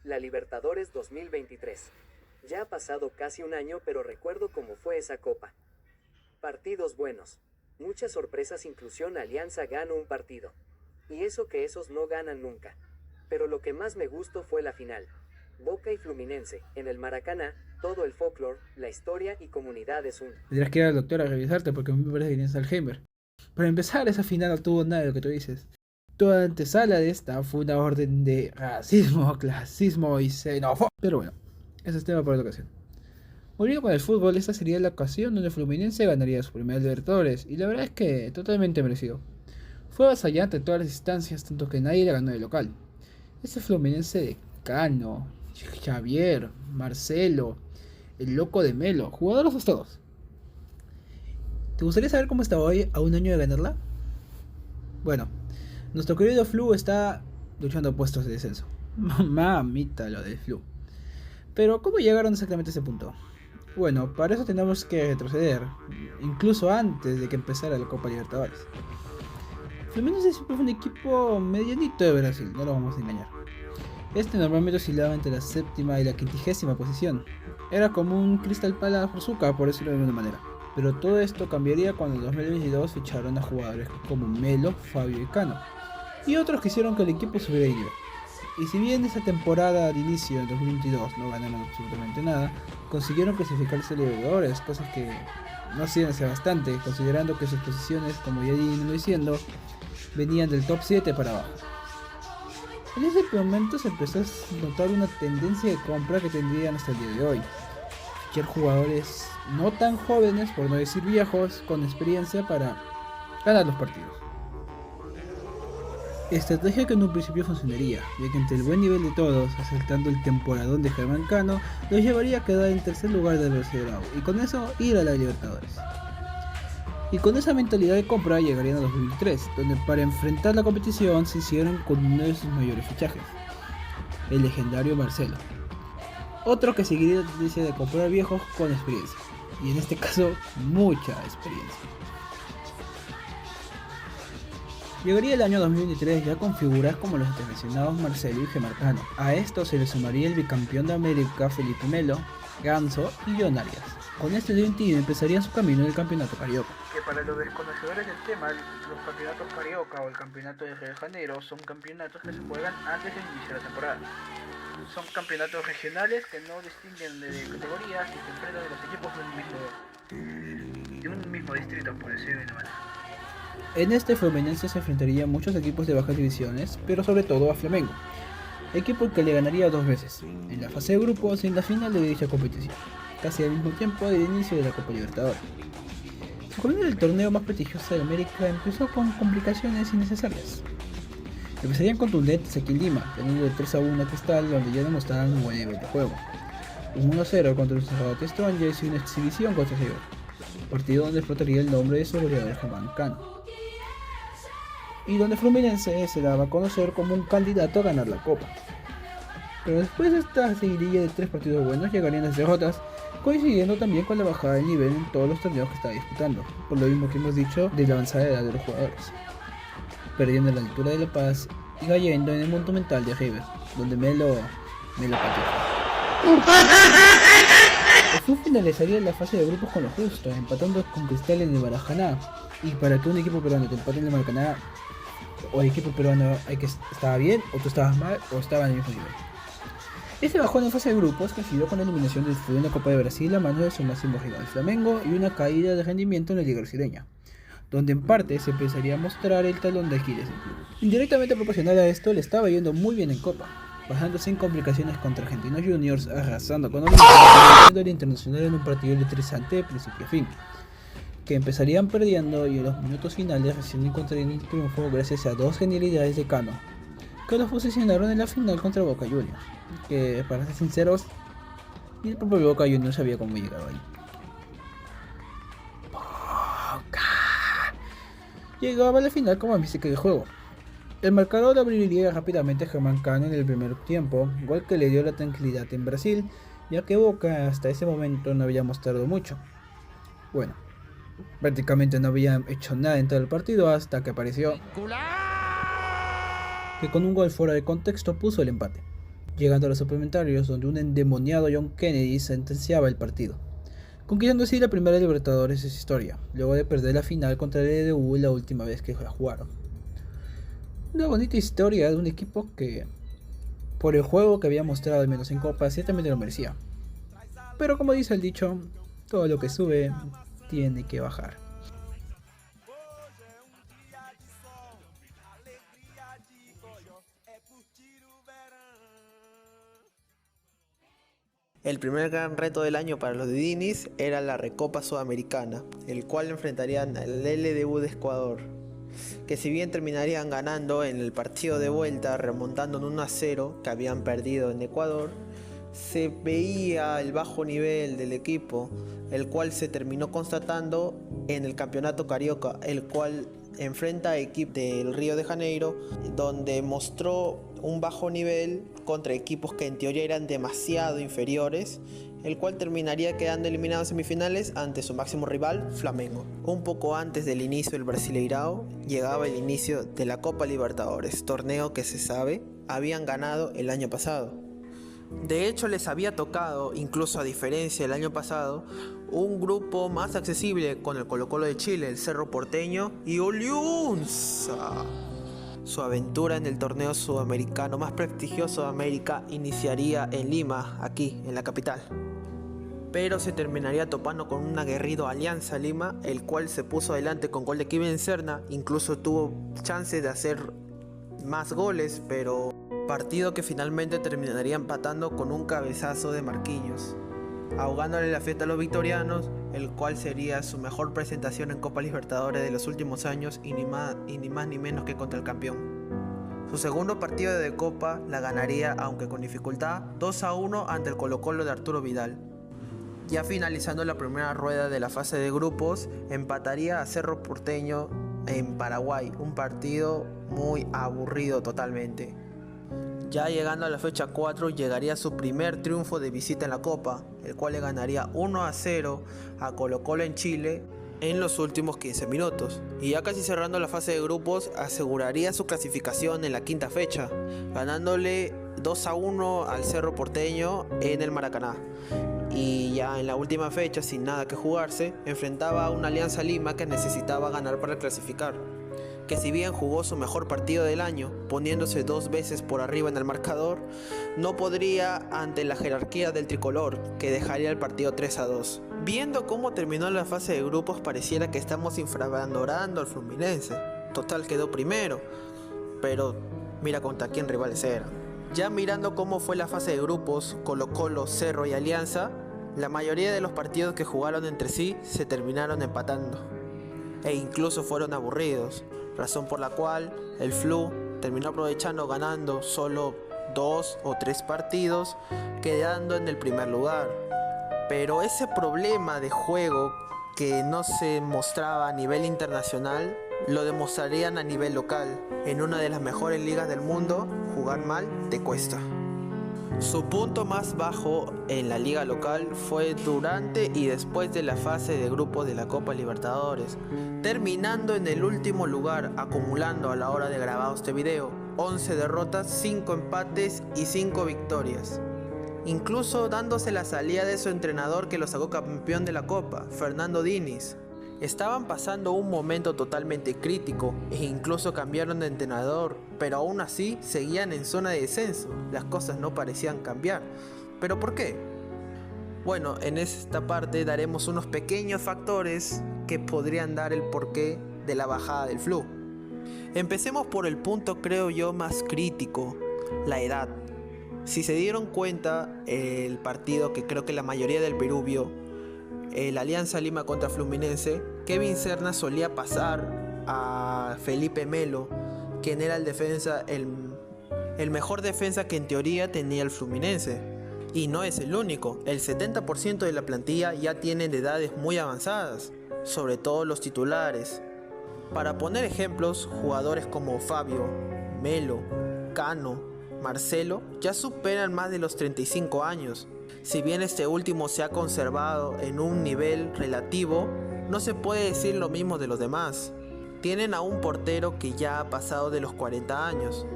La Libertadores 2023. Ya ha pasado casi un año, pero recuerdo cómo fue esa copa. Partidos buenos. Muchas sorpresas, inclusión Alianza ganó un partido. Y eso que esos no ganan nunca. Pero lo que más me gustó fue la final. Boca y Fluminense, en el Maracaná, todo el folclore, la historia y comunidad es un... Tendrías que ir al doctor a revisarte porque me parece que tienes Alzheimer. Para empezar, esa final no tuvo nada de lo que tú dices. Toda antesala de esta fue una orden de racismo, clasismo y xenofobia. Pero bueno, ese es tema para otra ocasión. Volviendo con el fútbol, esta sería la ocasión donde Fluminense ganaría su primer Libertadores, y la verdad es que totalmente merecido. Fue avasallante en todas las instancias, tanto que nadie le ganó de local. Ese Fluminense de Cano, Javier, Marcelo, el loco de Melo, jugadores todos. ¿Te gustaría saber cómo está hoy a un año de ganarla? Bueno, nuestro querido Flu está luchando puestos de descenso. Mamita lo del Flu. Pero ¿cómo llegaron exactamente a ese punto? Bueno, para eso tenemos que retroceder, incluso antes de que empezara la Copa Libertadores. Fluminense siempre fue un equipo medianito de Brasil, no lo vamos a engañar. Este normalmente oscilaba entre la séptima y la quintigésima posición. Era como un Crystal Palace Brazuca, por decirlo de alguna manera. Pero todo esto cambiaría cuando en 2022 ficharon a jugadores como Melo, Fabio y Cano, y otros que hicieron que el equipo subiera de nivel. Y si bien esa temporada de inicio en 2022 no ganaron absolutamente nada, consiguieron clasificarse a Libertadores, cosas que no hacían hace bastante, considerando que sus posiciones, como ya vino diciendo, venían del top 7 para abajo. En ese momento se empezó a notar una tendencia de compra que tendrían hasta el día de hoy. Fichar jugadores no tan jóvenes, por no decir viejos, con experiencia para ganar los partidos. Estrategia que en un principio funcionaría, ya que entre el buen nivel de todos, asaltando el temporadón de Germán Cano, los llevaría a quedar en tercer lugar del Brasileirão y con eso ir a la Libertadores. Y con esa mentalidad de compra llegarían a 2003, donde para enfrentar la competición se hicieron con uno de sus mayores fichajes, el legendario Marcelo. Otro que seguiría la tendencia de comprar viejos con experiencia, y en este caso mucha experiencia. Llegaría el año 2023 ya con figuras como los antes mencionados Marcelo y Germán Cano. A esto se le sumaría el bicampeón de América Felipe Melo, Ganso y John Arias. Con este Dream Team empezaría su camino en el campeonato carioca. Que para los desconocedores del tema, los campeonatos carioca o el campeonato de Río de Janeiro son campeonatos que se juegan antes del inicio de la temporada. Son campeonatos regionales que no distinguen de categorías y se enfrentan a los equipos de un mismo distrito, por decirlo de una manera. En este Fluminense se enfrentaría a muchos equipos de bajas divisiones, pero sobre todo a Flamengo, equipo que le ganaría dos veces, en la fase de grupos y en la final de dicha competición, casi al mismo tiempo del inicio de la Copa Libertadores. Su camino del torneo más prestigioso de América empezó con complicaciones innecesarias. Empezarían contundentes aquí en Lima, teniendo de 3-1 a Cristal, donde ya demostraban un buen nivel de juego. Un 1-0 contra los Cerrado Strongers y una exhibición contra River, partido donde explotaría el nombre de su goleador Germán Cano, y donde Fluminense se daba a conocer como un candidato a ganar la Copa. Pero después de esta seguidilla de 3 partidos buenos llegarían las derrotas, coincidiendo también con la bajada de nivel en todos los torneos que estaba disputando, por lo mismo que hemos dicho de la avanzada edad de los jugadores, perdiendo la altura de La Paz y cayendo en el Monumental de River, donde Melo pateó. El club finalizaría la fase de grupos con lo justo, empatando con Cristal en el Maracaná. Y para que un equipo peruano te empate en el Maracaná, o el equipo peruano estaba bien, o tú estabas mal, o estaba en el mismo nivel. Este bajón en fase de grupos coincidió con la eliminación del Flu en la Copa de Brasil a mano de su máximo rival Flamengo y una caída de rendimiento en la Liga Brasileña, donde en parte se empezaría a mostrar el talón de Aquiles del club. Indirectamente proporcional a esto, le estaba yendo muy bien en Copa, bajando sin complicaciones contra Argentinos Juniors, arrasando con Olimpia, el Internacional en un partido electrizante de principio a fin, que empezarían perdiendo y en los minutos finales recién encontrarían el triunfo gracias a dos genialidades de Cano, que los posicionaron en la final contra Boca Juniors, que para ser sinceros, ni el propio Boca Juniors sabía cómo llegar ahí. Boca llegaba a la final como mística de juego. El marcador abriría rápidamente a Germán Cano en el primer tiempo, gol que le dio la tranquilidad en Brasil, ya que Boca hasta ese momento no había mostrado mucho. Bueno, prácticamente no había hecho nada en todo el partido hasta que apareció, que con un gol fuera de contexto puso el empate. llegando a los suplementarios donde un endemoniado John Kennedy sentenciaba el partido, conquistando así la primera Libertadores de su historia, luego de perder la final contra el LDU la última vez que la jugaron. Una bonita historia de un equipo que, por el juego que había mostrado al menos en Copa, ciertamente lo merecía. Pero como dice el dicho, todo lo que sube tiene que bajar. El primer gran reto del año para los de Diniz era la Recopa Sudamericana, el cual enfrentarían al LDU de Ecuador, que si bien terminarían ganando en el partido de vuelta remontando en 1-0 que habían perdido en Ecuador, se veía el bajo nivel del equipo, el cual se terminó constatando en el Campeonato Carioca, el cual enfrenta a equipos del Río de Janeiro, donde mostró un bajo nivel contra equipos que en teoría eran demasiado inferiores, el cual terminaría quedando eliminado en semifinales ante su máximo rival, Flamengo. Un poco antes del inicio del Brasileirao, llegaba el inicio de la Copa Libertadores, torneo que se sabe habían ganado el año pasado. De hecho, les había tocado, incluso a diferencia del año pasado, un grupo más accesible con el Colo-Colo de Chile, el Cerro Porteño y Alianza. Su aventura en el torneo sudamericano más prestigioso de América iniciaría en Lima, aquí, en la capital. Pero se terminaría topando con un aguerrido Alianza Lima, el cual se puso adelante con gol de Kevin Serna, incluso tuvo chance de hacer más goles, pero partido que finalmente terminaría empatando con un cabezazo de Marquinhos, ahogándole la fiesta a los victorianos, el cual sería su mejor presentación en Copa Libertadores de los últimos años y ni más ni menos que contra el campeón. Su segundo partido de Copa la ganaría, aunque con dificultad, 2-1 ante el Colo-Colo de Arturo Vidal. Ya finalizando la primera rueda de la fase de grupos, empataría a Cerro Porteño en Paraguay, un partido muy aburrido totalmente. Ya llegando a la fecha 4 llegaría su primer triunfo de visita en la Copa, el cual le ganaría 1-0 a Colo-Colo en Chile en los últimos 15 minutos. Y ya casi cerrando la fase de grupos, aseguraría su clasificación en la quinta fecha, ganándole 2-1 al Cerro Porteño en el Maracaná. Y ya en la última fecha, sin nada que jugarse, enfrentaba a una Alianza Lima que necesitaba ganar para clasificar, que si bien jugó su mejor partido del año, poniéndose 2 veces por arriba en el marcador, no podría ante la jerarquía del tricolor, que dejaría el partido 3-2. Viendo cómo terminó la fase de grupos, pareciera que estamos infravalorando al Fluminense. Total, quedó primero, pero mira contra quién rivales eran. Ya mirando cómo fue la fase de grupos, Colo-Colo, Cerro y Alianza, la mayoría de los partidos que jugaron entre sí se terminaron empatando, e incluso fueron aburridos, razón por la cual el Flu terminó aprovechando ganando solo 2 o 3 partidos, quedando en el primer lugar. Pero ese problema de juego que no se mostraba a nivel internacional, lo demostrarían a nivel local. En una de las mejores ligas del mundo, jugar mal te cuesta. Su punto más bajo en la liga local fue durante y después de la fase de grupos de la Copa Libertadores, terminando en el último lugar, acumulando a la hora de grabar este video 11 derrotas, 5 empates y 5 victorias, incluso dándose la salida de su entrenador que lo sacó campeón de la Copa, Fernando Diniz. Estaban pasando un momento totalmente crítico e incluso cambiaron de entrenador, pero aún así seguían en zona de descenso. Las cosas no parecían cambiar. ¿Pero por qué? Bueno, en esta parte daremos unos pequeños factores que podrían dar el porqué de la bajada del Flu. Empecemos por el punto, creo yo, más crítico, la edad. Si se dieron cuenta, el partido que creo que la mayoría del Perú vio, el Alianza Lima contra Fluminense, Kevin Serna solía pasar a Felipe Melo, quien era el defensa, el mejor defensa que en teoría tenía el Fluminense. Y no es el único, el 70% de la plantilla ya tienen edades muy avanzadas, sobre todo los titulares. Para poner ejemplos, jugadores como Fabio, Melo, Cano, Marcelo ya superan más de los 35 años. Si bien este último se ha conservado en un nivel relativo, no se puede decir lo mismo de los demás. Tienen a un portero que ya ha pasado de los 40 años,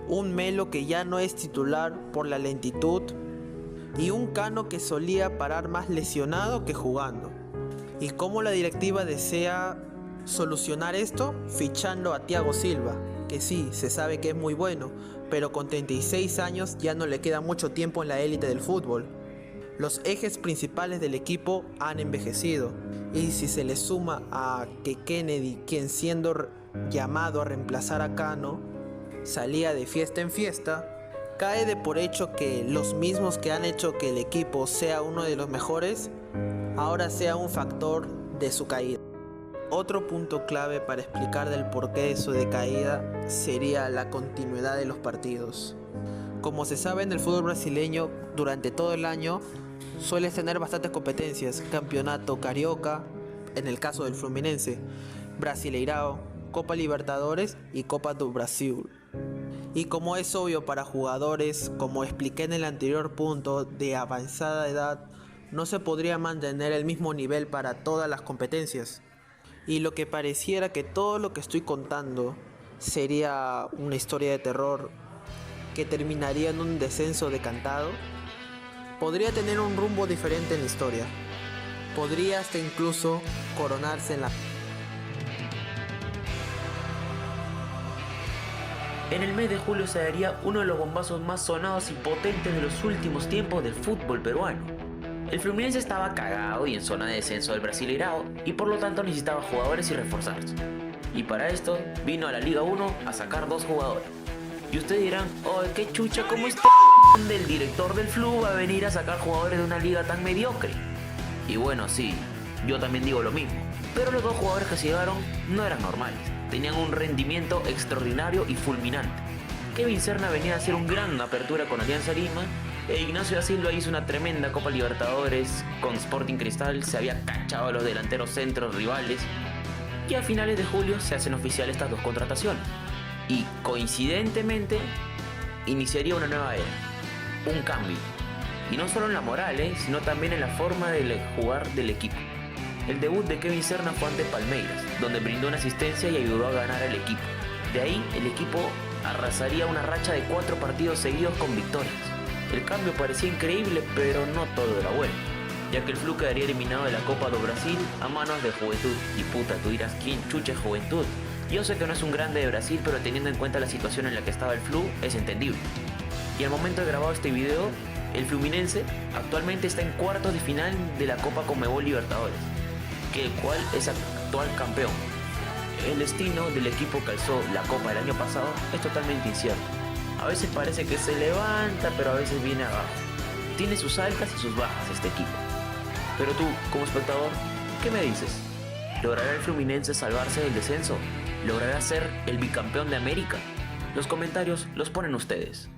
un Melo que ya no es titular por la lentitud y un Cano que solía parar más lesionado que jugando. ¿Y cómo la directiva desea solucionar esto? Fichando a Thiago Silva, que sí, se sabe que es muy bueno, pero con 36 años ya no le queda mucho tiempo en la élite del fútbol. Los ejes principales del equipo han envejecido, y si se le suma a que Kennedy, quien siendo llamado a reemplazar a Cano, salía de fiesta en fiesta, cae de por hecho que los mismos que han hecho que el equipo sea uno de los mejores, ahora sea un factor de su caída. Otro punto clave para explicar del porqué de su decaída sería la continuidad de los partidos. Como se sabe en el fútbol brasileño, durante todo el año sueles tener bastantes competencias: campeonato carioca, en el caso del Fluminense, Brasileirao, Copa Libertadores y Copa do Brasil. Y como es obvio para jugadores, como expliqué en el anterior punto, de avanzada edad, no se podría mantener el mismo nivel para todas las competencias. Y lo que pareciera que todo lo que estoy contando sería una historia de terror que terminaría en un descenso decantado, podría tener un rumbo diferente en la historia. Podría hasta incluso coronarse en la... En el mes de julio se daría uno de los bombazos más sonados y potentes de los últimos tiempos del fútbol peruano. El Fluminense estaba cagado y en zona de descenso del Brasileirao y por lo tanto necesitaba jugadores y reforzarse. Y para esto vino a la Liga 1 a sacar 2 jugadores. Y ustedes dirán, oh, qué chucha, ¿cómo este del director del Flu va a venir a sacar jugadores de una liga tan mediocre? Y bueno, sí, yo también digo lo mismo. Pero los 2 jugadores que se llevaron no eran normales. Tenían un rendimiento extraordinario y fulminante. Kevin Serna venía a hacer una gran apertura con Alianza Lima, e Ignacio da Silva hizo una tremenda Copa Libertadores con Sporting Cristal, se había cachado a los delanteros centros rivales, y a finales de julio se hacen oficiales estas 2 contrataciones. Y coincidentemente iniciaría una nueva era, un cambio. Y no solo en la moral, sino también en la forma de jugar del equipo. El debut de Kevin Serna fue ante Palmeiras, donde brindó una asistencia y ayudó a ganar al equipo. De ahí, el equipo arrasaría una racha de 4 partidos seguidos con victorias. El cambio parecía increíble, pero no todo era bueno, ya que el Flu quedaría eliminado de la Copa do Brasil a manos de Juventud. Y puta, tú dirás, ¿quién chucha es Juventud? Yo sé que no es un grande de Brasil, pero teniendo en cuenta la situación en la que estaba el Flu, es entendible. Y al momento de grabar este video, el Fluminense actualmente está en cuartos de final de la Copa Conmebol Libertadores, que el cual es actual campeón. El destino del equipo que alzó la Copa el año pasado es totalmente incierto. A veces parece que se levanta, pero a veces viene abajo. Tiene sus altas y sus bajas este equipo. Pero tú, como espectador, ¿qué me dices? ¿Logrará el Fluminense salvarse del descenso? ¿Logrará ser el bicampeón de América? Los comentarios los ponen ustedes.